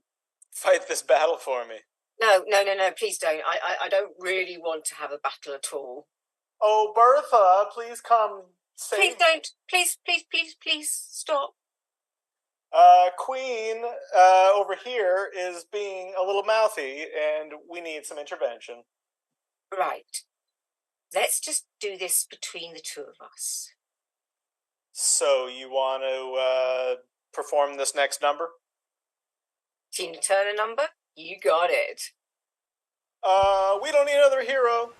fight this battle for me. No, please don't. I don't really want to have a battle at all. Oh, Bertha, please come save Please don't. Please stop. Queen over here is being a little mouthy, and we need some intervention. Right. Let's just do this between the two of us. So you want to perform this next number? Tina Turner number? You got it. We don't need another hero.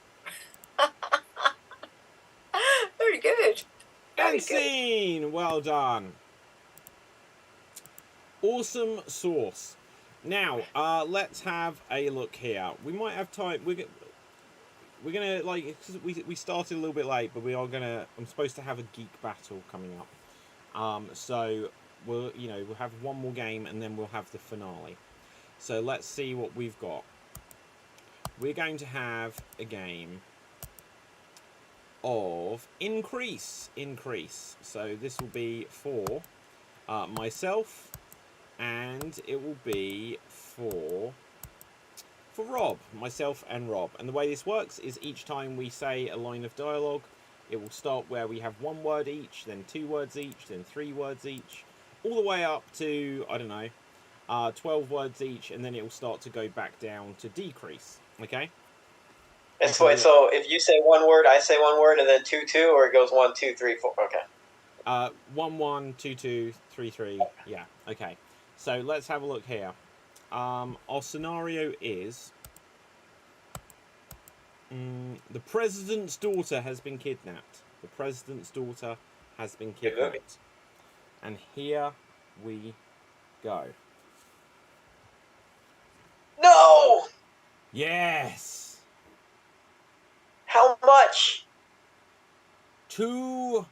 Very good. Very And scene! Well done. Awesome sauce. Now, let's have a look here. We might have time. We're gonna like, cause we started a little bit late, but we are gonna. I'm supposed to have a geek battle coming up. So we'll have one more game and then we'll have the finale. So let's see what we've got. We're going to have a game of increase. So this will be for myself, and it will be for Rob, myself and Rob. And the way this works is each time we say a line of dialogue, it will start where we have one word each, then 2 words each, then 3 words each, all the way up to, I don't know, 12 words each, and then it will start to go back down to decrease. Okay? And so, wait, so if you say one word, I say one word, and then 2, 2, or it goes 1, 2, 3, 4. Okay. 1, 1, 2, 2, 3, 3. Yeah. Okay. So let's have a look here. Our scenario is the president's daughter has been kidnapped. The president's daughter has been kidnapped. And here we go. No! Yes! How much? 2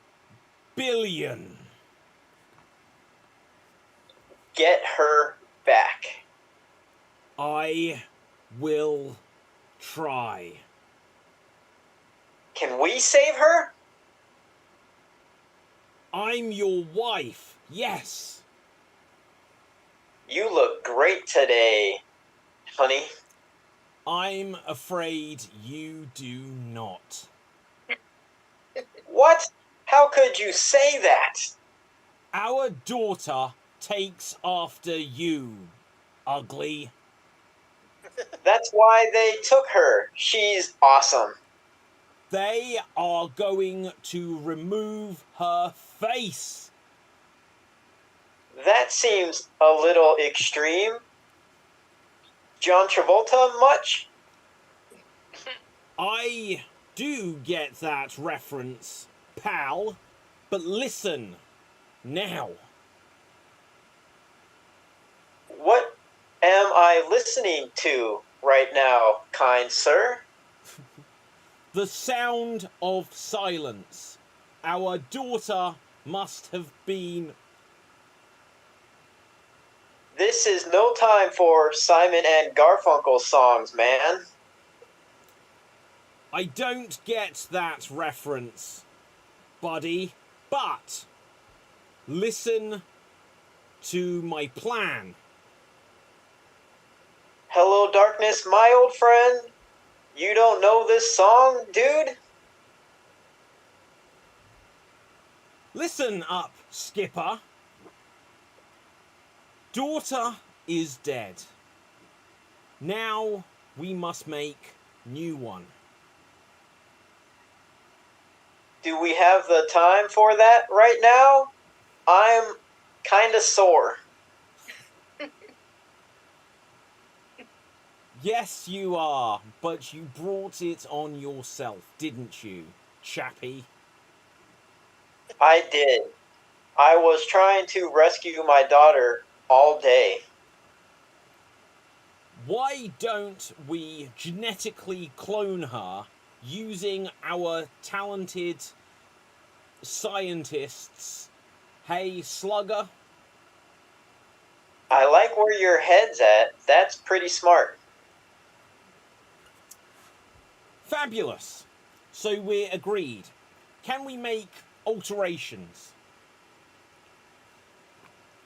billion. Get her back. I will try. Can we save her? I'm your wife. Yes. You look great today, honey. I'm afraid you do not. What? How could you say that? Our daughter takes after you, ugly. That's why they took her. She's awesome. They are going to remove her face. That seems a little extreme. John Travolta much? I do get that reference, pal. But listen, now. What am I listening to right now, kind sir? The sound of silence. Our daughter must have been... This is no time for Simon and Garfunkel songs, man. I don't get that reference, buddy, but listen to my plan. Hello, darkness, my old friend. You don't know this song, dude? Listen up, Skipper. Daughter is dead. Now we must make new one. Do we have the time for that right now? I'm kind of sore. Yes, you are, but you brought it on yourself, didn't you, chappie? I did. I was trying to rescue my daughter all day. Why don't we genetically clone her using our talented scientists? Hey, Slugger? I like where your head's at. That's pretty smart. Fabulous. So we're agreed. Can we make alterations?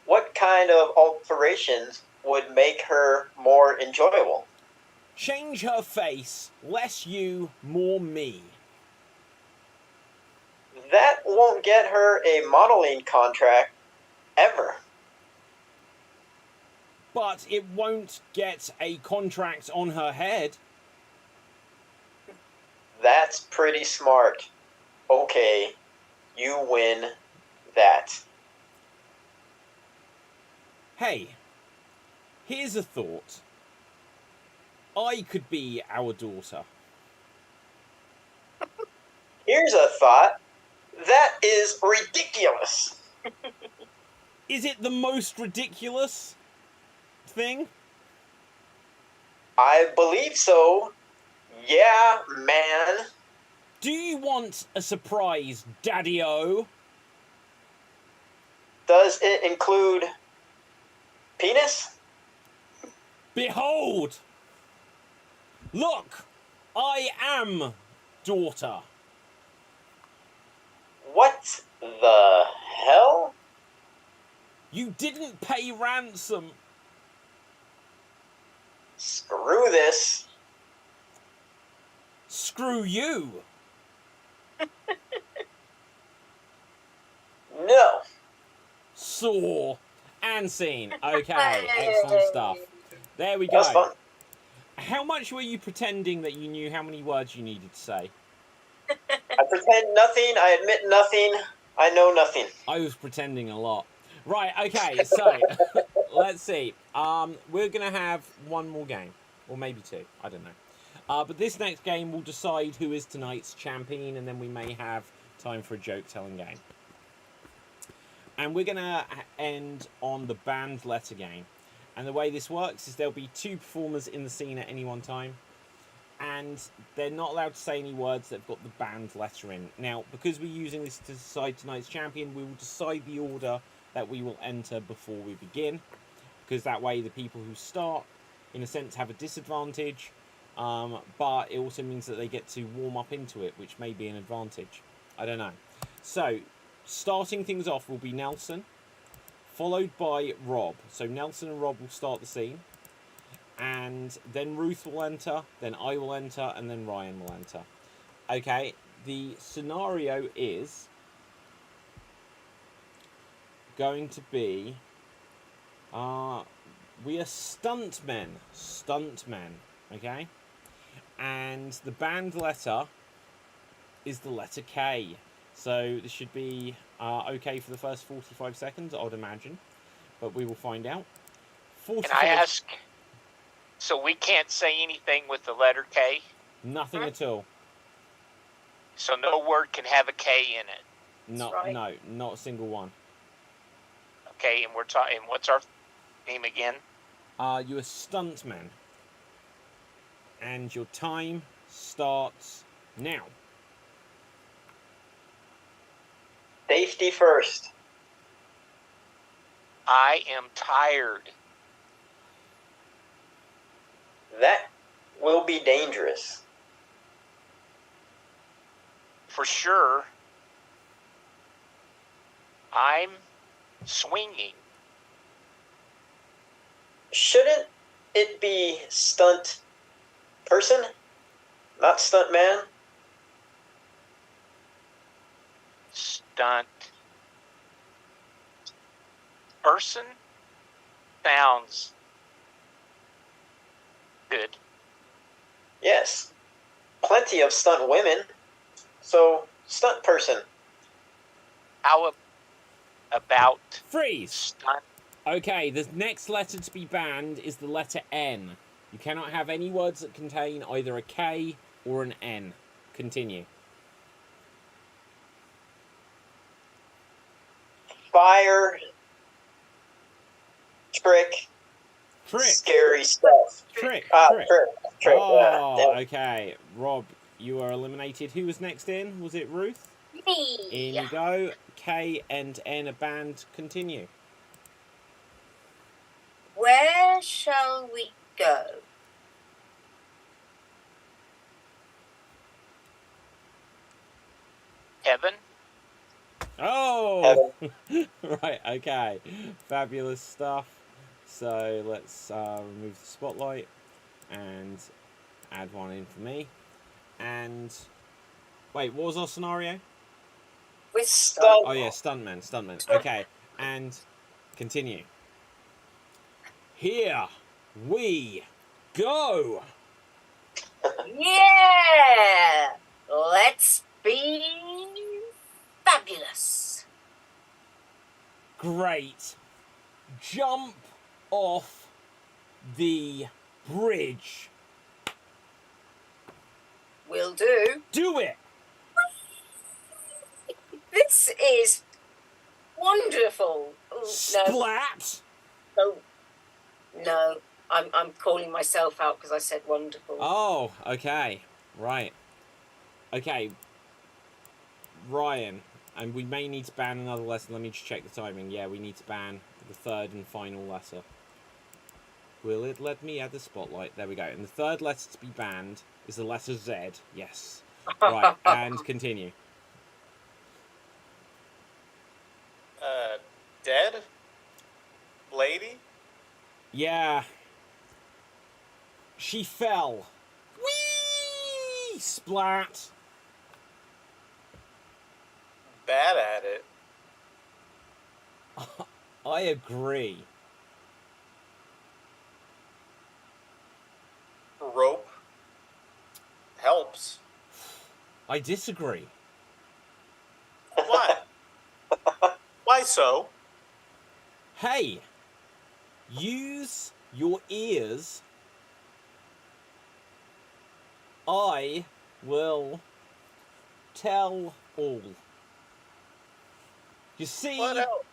What kind of alterations would make her more enjoyable? Change her face, less you, more me. That won't get her a modeling contract ever. But it won't get a contract on her head. That's pretty smart. Okay, you win that. Hey, here's a thought. I could be our daughter. Here's a thought. That is ridiculous. Is it the most ridiculous thing? I believe so. Yeah, man. Do you want a surprise, Daddy-O? Does it include penis? Behold! Look! I am daughter. What the hell? You didn't pay ransom. Screw this. Screw you. No. Saw and scene. Okay, excellent stuff. There we That was go. fun. How much were you pretending that you knew how many words you needed to say? I pretend nothing. I admit nothing. I know nothing. I was pretending a lot. Right, okay, so let's see. We're going to have one more game. Or maybe two. I don't know. But this next game will decide who is tonight's champion, and then we may have time for a joke-telling game. And we're going to end on the banned letter game. And the way this works is there'll be two performers in the scene at any one time. And they're not allowed to say any words that have got the banned letter in. Now, because we're using this to decide tonight's champion, we will decide the order that we will enter before we begin. Because that way the people who start, in a sense, have a disadvantage. But it also means that they get to warm up into it, which may be an advantage. I don't know. So, starting things off will be Nelson, followed by Rob. So Nelson and Rob will start the scene. And then Ruth will enter, then I will enter, and then Ryan will enter. Okay, the scenario is going to be... we are stuntmen. Okay? And the banned letter is the letter K. So this should be okay for the first 45 seconds, I would imagine. But we will find out. Can I ask... So we can't say anything with the letter K? Nothing at all. So no word can have a K in it? No, right. no, not a single one. Okay, and we're talking... What's our name again? You're a stuntman. And your time starts now. Safety first. I am tired. That will be dangerous. For sure. I'm swinging. Shouldn't it be stunt person, not stunt man? Stunt person sounds good. Yes. Plenty of stunt women. So, stunt person. How about Freeze. stunt. Okay, the next letter to be banned is the letter N. You cannot have any words that contain either a K or an N. Continue. Fire. Trick. Trick. Scary stuff. Trick. Trick. Trick. Oh, yeah. okay. Rob, you are eliminated. Who was next in? Was it Ruth? Me. In you go. K and N are banned. Continue. Where shall we go? Heaven. Oh! Right, okay. Fabulous stuff. So let's remove the spotlight and add one in for me. And wait, what was our scenario? With Stunt. Oh yeah, stuntman. Okay, and continue. Here we go. Yeah! Let's be fabulous. Great. Jump off the bridge. Will do. Do it. This is wonderful. Ooh, no, Splat. no. I'm calling myself out because I said wonderful. Oh, okay. Right. Okay. Ryan, and we may need to ban another lesson. Let me just check the timing. Yeah, we need to ban the third and final letter. Will it let me add the spotlight? There we go. And the third letter to be banned is the letter Z. Yes. Right, and continue. Dead? Lady? Yeah. She fell. Whee! Splat. Bad at it. I agree. Rope? Helps. I disagree. Why? Why so? Hey, use your ears. I will tell all. You see, What else?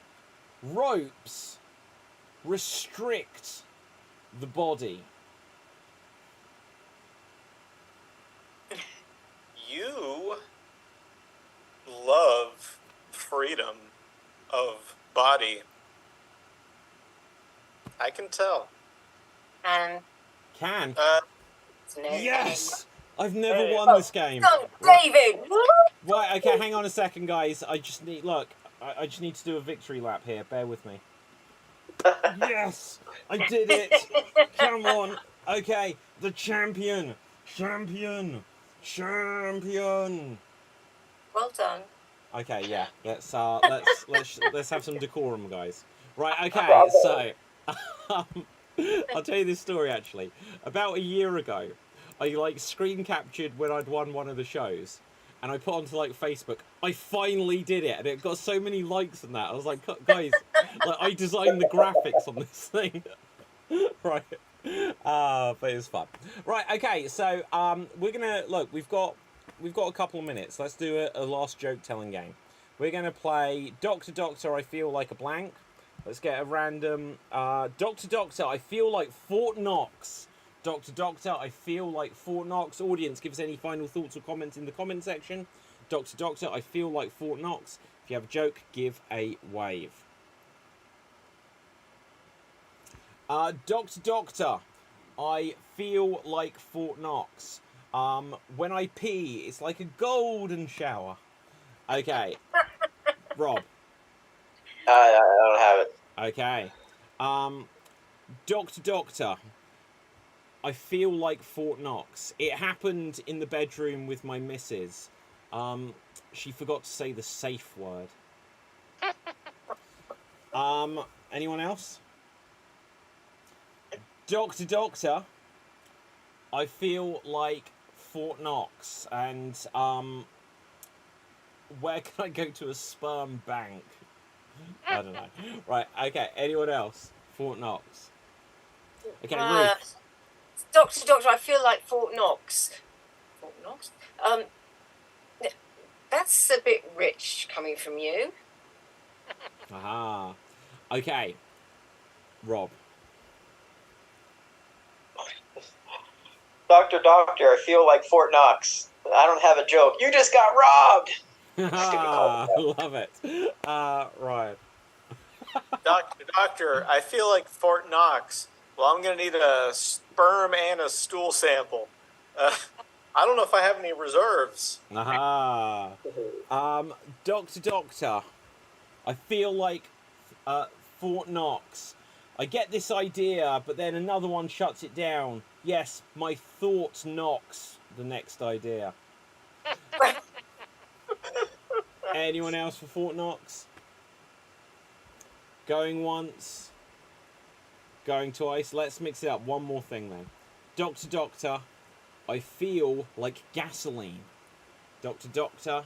ropes restrict the body. You love freedom of body. I can tell. And Can. it's no Yes! I've never Hey. won this game. Oh, David! Right, okay, hang on a second, guys. I just need, look, I just need to do a victory lap here. Bear with me. Yes! I did it! Come on! Okay, the champion! Champion! Champion! Well done. Okay, yeah. Let's have some decorum, guys. Right, okay, so I'll tell you this story actually. About a year ago, I screen captured when I'd won one of the shows, and I put onto Facebook. I finally did it, and it got so many likes and that. I was like, guys, I designed the graphics on this thing, right? But it was fun. Right, okay, so we're gonna look. We've got a couple of minutes. Let's do a last joke telling game. We're gonna play Doctor Doctor. I feel like a blank. Let's get a random Doctor Doctor. I feel like Fort Knox. Doctor Doctor. I feel like Fort Knox. Audience, give us any final thoughts or comments in the comment section. Doctor Doctor. I feel like Fort Knox. If you have a joke, give a wave. Doctor Doctor. I feel like Fort Knox. When I pee, it's like a golden shower. Okay. Rob. I don't have it. Okay. Doctor Doctor. I feel like Fort Knox. It happened in the bedroom with my missus. She forgot to say the safe word. Anyone else? Doctor Doctor. I feel like Fort Knox. And where can I go to a sperm bank? I don't know. Right, okay, anyone else? Fort Knox. Okay, Uh, Ruth. Doctor, I feel like Fort Knox. Fort Knox? That's a bit rich coming from you. Aha. Okay, Rob. Doctor, I feel like Fort Knox. I don't have a joke. You just got robbed. Stupid call. Love it. Ryan. Doctor, I feel like Fort Knox. Well, I'm going to need a sperm and a stool sample. I don't know if I have any reserves. Aha. Doctor. I feel like Fort Knox. I get this idea, but then another one shuts it down. Yes, my thought knocks the next idea. Anyone else for Fort Knox? Going once. Going twice. Let's mix it up. One more thing then. Doctor, I feel like gasoline. Doctor,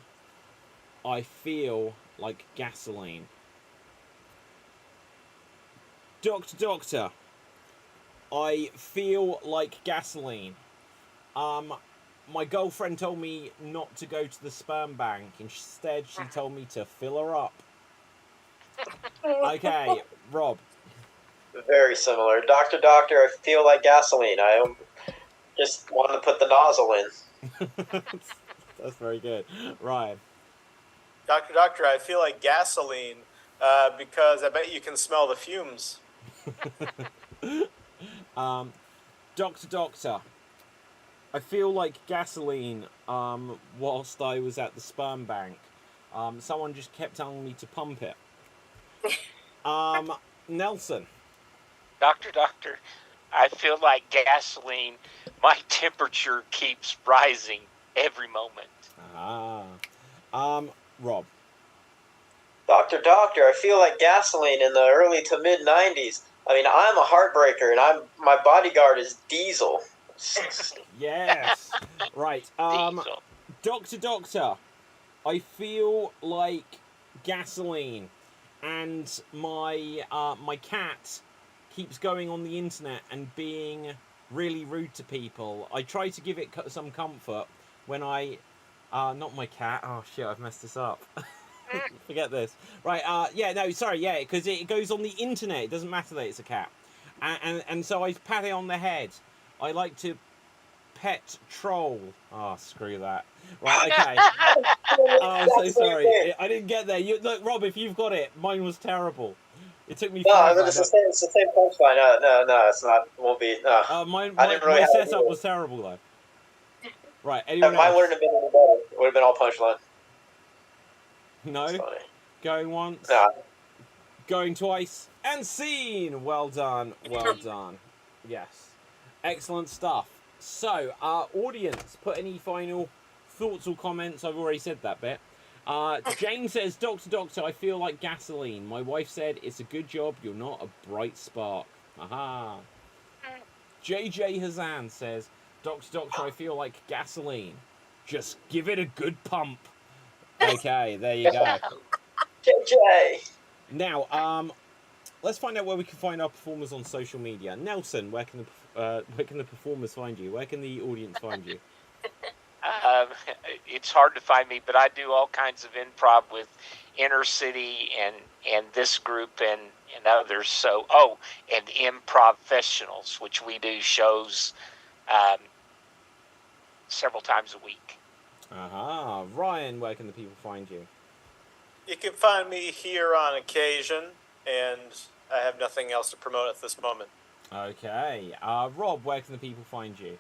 I feel like gasoline. Doctor, I feel like gasoline. My girlfriend told me not to go to the sperm bank. Instead, she told me to fill her up. Okay, Rob. Very similar. Doctor, I feel like gasoline. I just want to put the nozzle in. That's very good. Ryan. Doctor, I feel like gasoline because I bet you can smell the fumes. Doctor, I feel like gasoline whilst I was at the sperm bank. Someone just kept telling me to pump it. Nelson. Doctor, I feel like gasoline. My temperature keeps rising every moment. Rob. Doctor, I feel like gasoline in the early to mid 90s. I mean, I'm a heartbreaker, and my bodyguard is Diesel. Yes. Right. Diesel. Doctor, I feel like gasoline, and my cat keeps going on the internet and being really rude to people. I try to give it some comfort when I not my cat. Oh shit, I've messed this up. Forget this. Right, because it goes on the internet. It doesn't matter that it's a cat. And so I pat it on the head. I like to pet troll. Oh, screw that. Right, okay. Oh, I'm so sorry. I didn't get there. Look, Rob, if you've got it, mine was terrible. It took me No, but it's the same punchline. No, it's not. Won't be. No. My really setup was terrible, though. Right, anyone Mine else? wouldn't have been any better. It would have been all punchline. No? Going once? Nah. Going twice? And scene! Well done. Yes. Excellent stuff. So, audience, put any final thoughts or comments? I've already said that bit. Jane says, Doctor, I feel like gasoline. My wife said, it's a good job you're not a bright spark. Aha. JJ Hazan says, Doctor, I feel like gasoline. Just give it a good pump. Okay, there you go. JJ. Now, let's find out where we can find our performers on social media. Nelson, where can the performers find you? Where can the audience find you? It's hard to find me, but I do all kinds of improv with Inner City and this group and others. So, and Improv Festivals, which we do shows several times a week. Aha. Ryan, where can the people find you? You can find me here on occasion, and I have nothing else to promote at this moment. Okay. Rob, where can the people find you?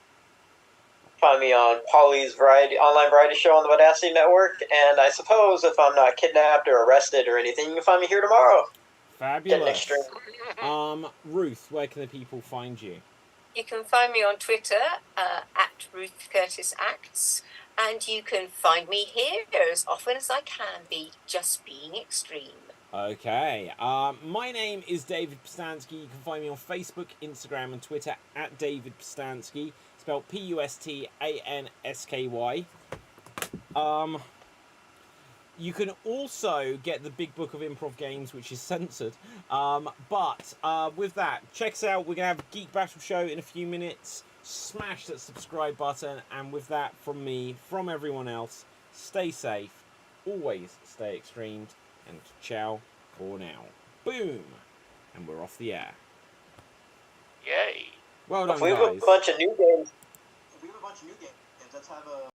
Find me on Polly's online variety show on the Assadie Network, and I suppose if I'm not kidnapped or arrested or anything, you can find me here tomorrow. Fabulous. Ruth, where can the people find you? You can find me on Twitter at Ruth Curtis Acts, and you can find me here as often as I can be, just being extreme. Okay. My name is David Pstansky. You can find me on Facebook, Instagram, and Twitter at David Pstansky, spelled Pustansky. You can also get the big book of improv games, which is censored. But with that, check us out. We're going to have a Geek Battle show in a few minutes. Smash that subscribe button. And with that, from me, from everyone else, stay safe. Always stay extremed. And ciao for now. Boom. And we're off the air. Yay. Well done, If we have guys. a bunch of new games, let's have a